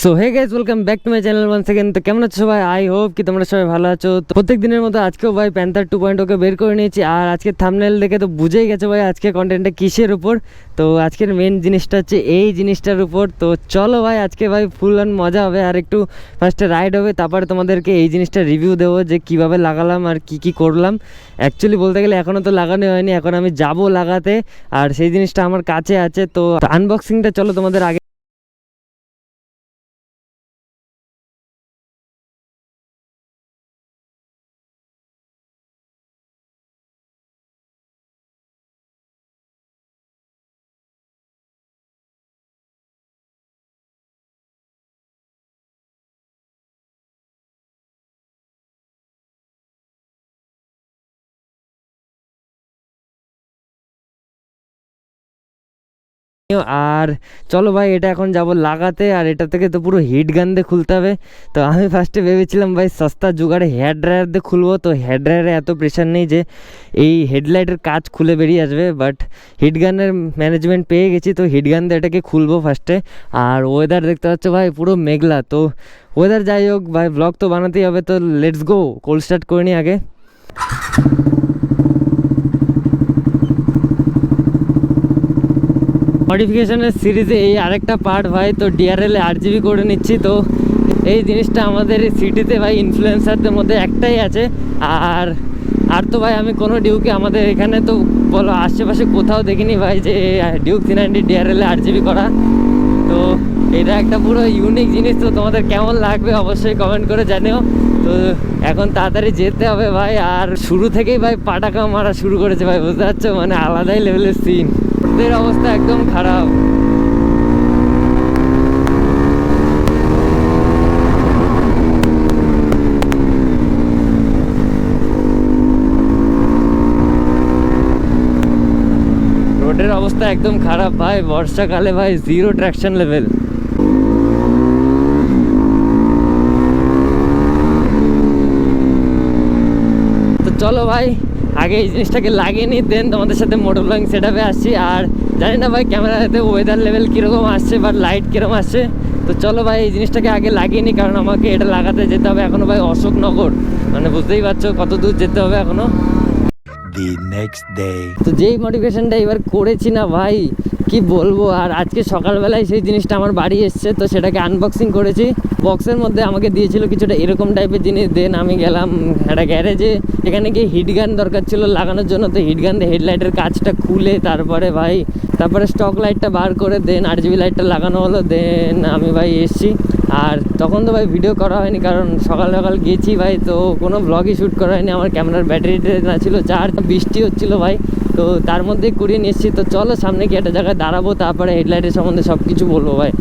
So hey guys, welcome back to my channel once again. তো কেমন আছো সবাই? আই হোপ কি তোমরা সবাই ভালো আছো। তো প্রত্যেক দিনের মতো আজকেও ভাই প্যান্থার 2.0 কে বের করে নিয়েছি। আর আজকে থাম্বনেল দেখে তো বুঝেই গেছো ভাই আজকে কন্টেন্টটা কিসের উপর। তো আজকের মেন জিনিসটা হচ্ছে এই জিনিসটার উপর। তো চলো ভাই, আজকে ভাই ফুল অন মজা হবে আর একটু ফার্স্টে রাইড হবে, তারপরে তোমাদেরকে এই জিনিসটা রিভিউ দেবো যে কিভাবে লাগালাম আর কি কি করলাম। অ্যাকচুয়ালি বলতে গেলে এখনও তো লাগানো হয়নি, এখন আমি যাব লাগাতে আর সেই জিনিসটা আমার কাছে আছে। তো আনবক্সিংটা চলো তোমাদের আগে আর চলো ভাই এটা এখন যাব লাগাতে। আর এটা থেকে তো পুরো হিট গান দিয়ে খুলতে হবে। তো আমি ফার্স্টে ভেবেছিলাম ভাই সস্তা জুগাড়ে হেয়ার ড্রায়ার দিয়ে খুলবো, তো হেয়ার ড্রায়ারে এত প্রেশার নেই যে এই হেডলাইটের কাজ খুলে বেরিয়ে আসবে, বাট হিট গানের ম্যানেজমেন্ট পেয়ে গেছি। তো হিট গান দিয়ে এটাকে খুলবো ফার্স্টে। আর ওয়েদার দেখতে পাচ্ছ ভাই পুরো মেঘলা। তো ওয়েদার যাই হোক ভাই, ব্লগ তো বানাতেই হবে। তো লেটস গো, কোল্ড স্টার্ট করে নিই আগে। মডিফিকেশনের সিরিজে এই আরেকটা পার্ট ভাই, তো ডিআরএলে 8GB করে নিচ্ছি। তো এই জিনিসটা আমাদের সিটিতে ভাই ইনফ্লুয়েন্সারদের মধ্যে একটাই আছে। আর আর তো ভাই আমি কোনো ডিউকে আমাদের এখানে তো বলো আশেপাশে কোথাও দেখিনি ভাই যে ডিউক 390 ডিআরএলে 8GB করা। তো এটা একটা পুরো ইউনিক জিনিস। তো তোমাদের কেমন লাগবে অবশ্যই কমেন্ট করে জানিও। তো এখন তাড়াতাড়ি যেতে হবে ভাই। আর শুরু থেকেই ভাই পাটাকা মারা শুরু করেছে ভাই, বুঝতে পারছো, মানে আলাদাই লেভেলের সিন। ওদের অবস্থা একদম খারাপ। রোডের অবস্থা একদম খারাপ ভাই, বর্ষাকালে ভাই জিরো ট্র্যাকশন লেভেল। তো চলো ভাই আগে এই জিনিসটাকে লাগিয়ে নিই, দেন তোমাদের সাথে মোটর ব্লগিং সেট আপে আসছি। আর জানি না ভাই ক্যামেরাতে ওয়েদার লেভেল কীরকম আসছে বা লাইট কীরকম আসছে। তো চলো ভাই এই জিনিসটাকে আগে লাগিয়ে নিই, কারণ আমাকে এটা লাগাতে যেতে হবে এখনও ভাই অশোকনগর, মানে বুঝতেই পারছো কত দূর যেতে হবে এখনও। The next day. তো যেই মোটিভেশনটা এবার করেছি না ভাই কি বলবো। আর আজকে সকালবেলায় সেই জিনিসটা আমার বাড়ি এসছে, তো সেটাকে আনবক্সিং করেছি। বক্সের মধ্যে আমাকে দিয়েছিল কিছুটা এরকম টাইপের জিনিস। দেন আমি গেলাম একটা গ্যারেজে, এখানে গিয়ে হিট গান দরকার ছিল লাগানোর জন্য। তো হিট গান দিয়ে হেডলাইটের কাজটা খুলে তারপরে স্টক লাইটটা বার করে দেন 8GB লাইটটা লাগানো হলো। দেন আমি ভাই এসছি। আর তখন তো ভাই ভিডিও করা হয়নি, কারণ সকাল সকাল গেছি ভাই, তো কোনো ব্লগই শ্যুট করা হয়নি। আমার ক্যামেরার ব্যাটারিটা না ছিল চার্জ, বৃষ্টি হচ্ছিলো ভাই, তো তার মধ্যেই কুড়িয়ে নিয়ে এসেছি। তো চলো সামনে কি একটা জায়গায় দাঁড়াবো, তারপরে হেডলাইটের সম্বন্ধে সব কিছু বলবো ভাই।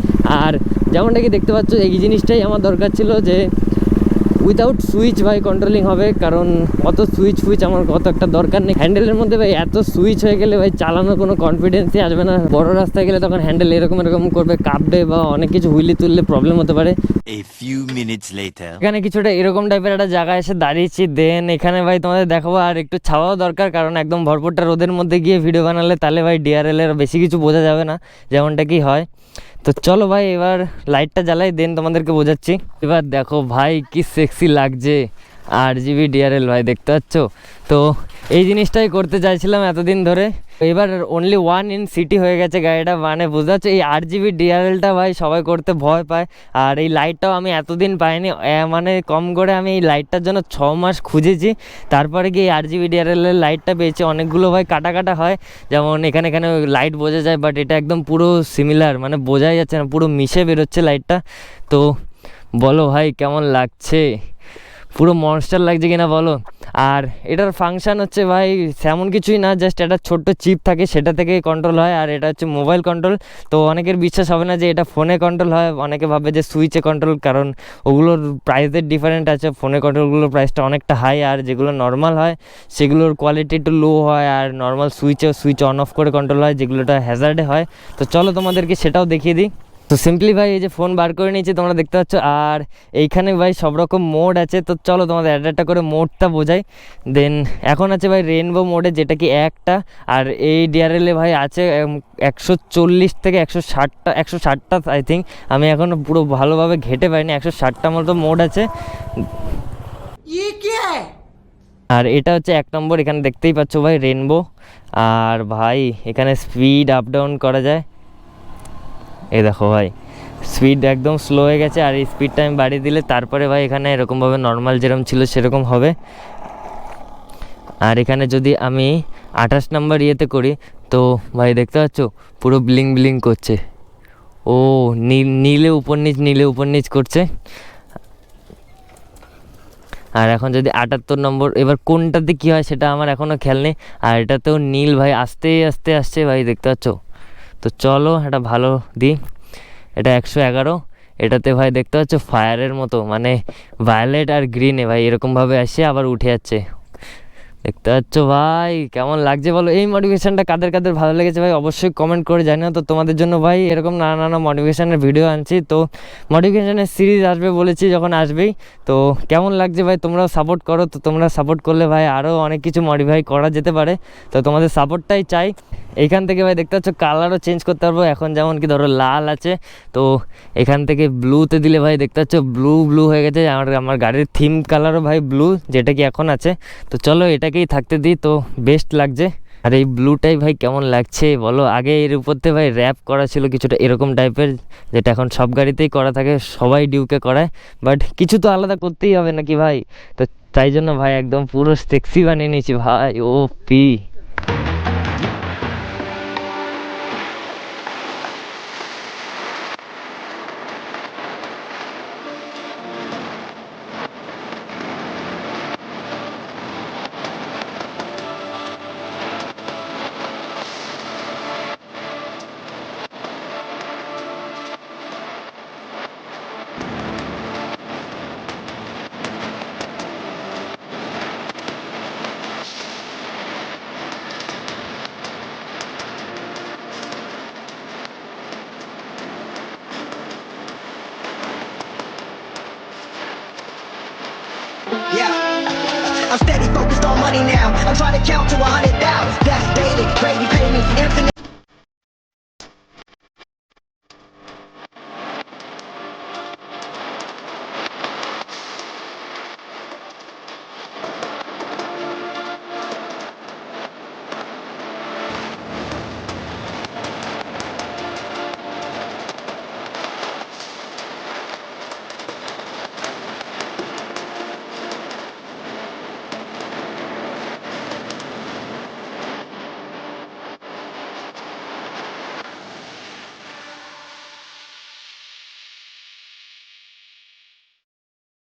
আর যেমনটা কি দেখতে পাচ্ছ এই জিনিসটাই আমার দরকার ছিল, যে উইদাউট সুইচ ভাই কন্ট্রোলিং হবে, কারণ অত সুইচ আমার কত একটা দরকার নেই। হ্যান্ডেলের মধ্যে ভাই এত সুইচ হয়ে গেলে ভাই চালানোর কোনো কনফিডেন্সই আসবে না। বড় রাস্তায় গেলে তখন হ্যান্ডেল এরকম করবে, কাঁপবে বা অনেক কিছু হুইলি তুললে প্রবলেম হতে পারে। A few minutes later. এখানে কিছুটা এরকম টাইপের একটা জায়গায় এসে দাঁড়িয়েছি। দেন এখানে ভাই তোমাদের দেখাবো, আর একটু ছাওয়াও দরকার, কারণ একদম ভরপুরটা রোদের মধ্যে গিয়ে ভিডিও বানালে তাহলে ভাই ডিআরএল এর বেশি কিছু বোঝা যাবে না, যেমনটা কি হয়। তো চলো ভাই এবার লাইটটা জ্বালাই, দেন তোমাদেরকে বোঝাচ্ছি। এবার দেখো ভাই কি সেক্সি লাগছে 8GB ডিআরএল ভাই, দেখতে পাচ্ছ। তো এই জিনিসটাই করতে চাইছিলাম এতদিন ধরে। এবার অনলি ওয়ান ইন সিটি হয়ে গেছে গাড়িটা, মানে বুঝতে পারছো। এই 8GB ডিআরএলটা ভাই সবাই করতে ভয় পায়। আর এই লাইটটাও আমি এতদিন পাইনি, মানে কম করে আমি এই লাইটটার জন্য 6 মাস খুঁজেছি, তারপরে কি এই 8GB ডিআরএলের লাইটটা পেয়েছি। অনেকগুলো ভাই কাটা হয়, যেমন এখানে লাইট বোঝা যায়, বাট এটা একদম পুরো সিমিলার, মানে বোঝাই যাচ্ছে না, পুরো মিশে বেরোচ্ছে লাইটটা। তো বলো ভাই কেমন লাগছে, পুরো মনস্টার লাগছে কিনা বলো। আর এটার ফাংশান হচ্ছে ভাই তেমন কিছুই না, জাস্ট একটা ছোট্ট চিপ থাকে সেটা থেকে কন্ট্রোল হয়। আর এটা হচ্ছে মোবাইল কন্ট্রোল। তো অনেকের বিশ্বাস হবে না যে এটা ফোনে কন্ট্রোল হয়, অনেকে ভাবে যে সুইচে কন্ট্রোল, কারণ ওগুলোর প্রাইসের ডিফারেন্ট আছে। ফোনে কন্ট্রোলগুলোর প্রাইসটা অনেকটা হাই, আর যেগুলো নর্মাল হয় সেগুলোর কোয়ালিটি একটু লো হয়। আর নর্মাল সুইচ অন অফ করে কন্ট্রোল হয়, যেগুলোটা হ্যাজার্ডে হয়। তো চলো তোমাদেরকে সেটাও দেখিয়ে দিই। তো সিম্পলি ভাই এই যে ফোন বার করে নিয়েছি তোমরা দেখতে পাচ্ছ, আর এইখানে ভাই সব রকম মোড আছে। তো চলো তোমাদের একটা করে মোডটা বোঝাই। দেন এখন আছে ভাই রেনবো মোডে, যেটা কি একটা, আর এই ডিআরএলে ভাই আছে 140 থেকে 160টা আই থিঙ্ক। আমি এখনও পুরো ভালোভাবে ঘেটে পাইনি, 160টা মতো মোড আছে। আর এটা হচ্ছে 1 নম্বর, এখানে দেখতেই পাচ্ছ ভাই রেনবো। আর ভাই এখানে স্পিড আপ ডাউন করা যায়, এই দেখো ভাই স্পিড একদম স্লো হয়ে গেছে, আর এই স্পিডটা আমি বাড়িয়ে দিলে তারপরে ভাই এখানে এরকমভাবে নর্মাল যেরকম ছিল সেরকম হবে। আর এখানে যদি আমি 28 নম্বর ইয়েতে করি তো ভাই দেখতে পাচ্ছ পুরো ব্লিং ব্লিং করছে, ও নীলে উপর নিচ করছে। আর এখন যদি 78 নম্বর, এবার কোনটাতে কী হয় সেটা আমার এখনও খেয়াল নেই। আর এটাতেও নীল ভাই আস্তে আস্তে আসছে ভাই দেখতে পাচ্ছ। তো চলো এটা ভালো দিই, এটা 111। এটাতে ভাই দেখতে পাচ্ছ ফায়ারের মতো, মানে ভায়োলেট আর গ্রিনে ভাই এরকমভাবে আসে আবার উঠে যাচ্ছে, দেখতে পাচ্ছ ভাই কেমন লাগছে বলো। এই মডিফিকেশানটা কাদের কাদের ভালো লেগেছে ভাই অবশ্যই কমেন্ট করে জানিও। তো তোমাদের জন্য ভাই এরকম নানা মডিফিকেশানের ভিডিও আনছি, তো মডিফিকেশানের সিরিজ আসবে বলেছি যখন আসবেই। তো কেমন লাগছে ভাই তোমরাও সাপোর্ট করো, তো তোমরা সাপোর্ট করলে ভাই আরও অনেক কিছু মডিফাই করা যেতে পারে, তো তোমাদের সাপোর্টটাই চাই। এইখান থেকে ভাই দেখতে পাচ্ছ কালারও চেঞ্জ করতে পারবো, এখন যেমন কি ধরো লাল আছে, তো এখান থেকে ব্লুতে দিলে ভাই দেখতে পাচ্ছ ব্লু হয়ে গেছে। আমার গাড়ির থিম কালারও ভাই ব্লু, যেটা কি এখন আছে। তো চলো এটাকেই থাকতে দিই, তো বেস্ট লাগছে। আর এই ব্লুটাই ভাই কেমন লাগছে বলো। আগে এর উপরতে ভাই র্যাপ করা ছিল কিছুটা এরকম টাইপের, যেটা এখন সব গাড়িতেই করা থাকে, সবাই ডিউকে করায়, বাট কিছু তো আলাদা করতেই হবে নাকি ভাই। তো তাই জন্য ভাই একদম পুরো সেক্সি বানিয়ে নিয়েছি ভাই, O P. I'm steady focused on money now. I'm trying to count to 100,000. That's daily. Gravy pay me infinite.